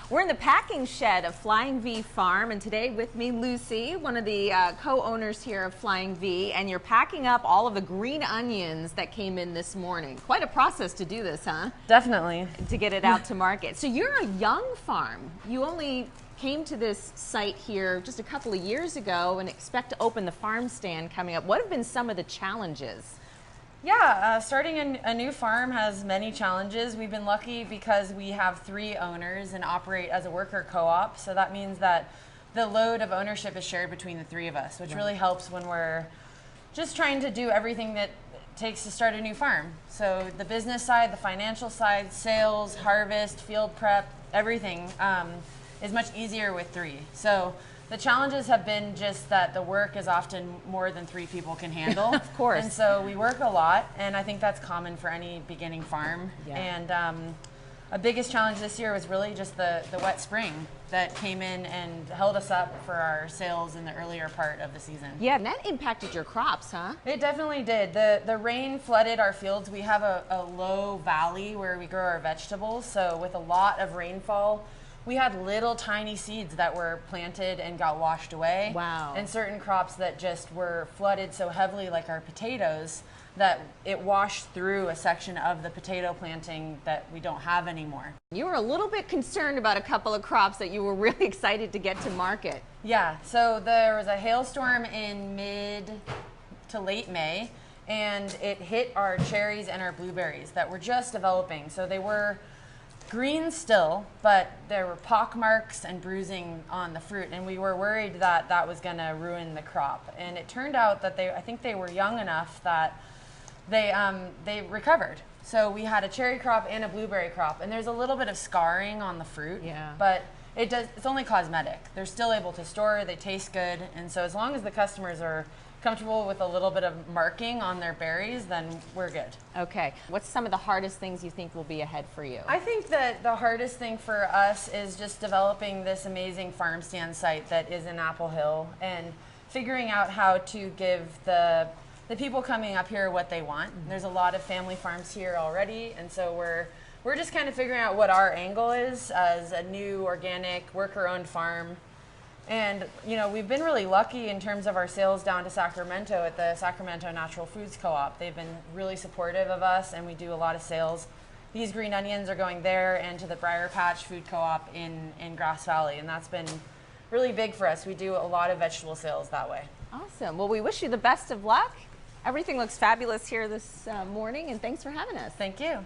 We're in the packing shed of Flying V Farm, and today with me, Lucy, one of the co-owners here of Flying V, and you're packing up all of the green onions that came in this morning. Quite a process to do this, huh? Definitely. To get it out to market. So you're a young farm. You only came to this site here just a couple of years ago and expect to open the farm stand coming up. What have been some of the challenges? Yeah, starting a new farm has many challenges. We've been lucky because we have 3 owners and operate as a worker co-op. So that means that the load of ownership is shared between the 3 of us, which really helps when we're just trying to do everything that it takes to start a new farm. So the business side, the financial side, sales, harvest, field prep, everything is much easier with 3. So the challenges have been just that the work is often more than 3 people can handle. Of course. And so we work a lot, and I think that's common for any beginning farm. Yeah. And a biggest challenge this year was really just the wet spring that came in and held us up for our sales in the earlier part of the season. Yeah, and that impacted your crops, huh? It definitely did. The rain flooded our fields. We have a low valley where we grow our vegetables, so with a lot of rainfall, we had little tiny seeds that were planted and got washed away. Wow. And certain crops that just were flooded so heavily, like our potatoes, that it washed through a section of the potato planting that we don't have anymore. You were a little bit concerned about a couple of crops that you were really excited to get to market. Yeah, so there was a hailstorm in mid to late May, and it hit our cherries and our blueberries that were just developing. So they were green still, but there were pock marks and bruising on the fruit, and we were worried that that was going to ruin the crop. And it turned out that I think they were young enough that they recovered. So we had a cherry crop and a blueberry crop, and there's a little bit of scarring on the fruit. Yeah. But it's only cosmetic. They're still able to store, they taste good, and so as long as the customers are comfortable with a little bit of marking on their berries, then we're good. Okay. What's some of the hardest things you think will be ahead for you? I think that the hardest thing for us is just developing this amazing farm stand site that is in Apple Hill and figuring out how to give the people coming up here what they want. Mm-hmm. There's a lot of family farms here already, and so we're just kind of figuring out what our angle is as a new organic worker-owned farm. And, you know, we've been really lucky in terms of our sales down to Sacramento at the Sacramento Natural Foods Co-op. They've been really supportive of us, and we do a lot of sales. These green onions are going there and to the Briar Patch Food Co-op in Grass Valley, and that's been really big for us. We do a lot of vegetable sales that way. Awesome. Well, we wish you the best of luck. Everything looks fabulous here this morning, and thanks for having us. Thank you.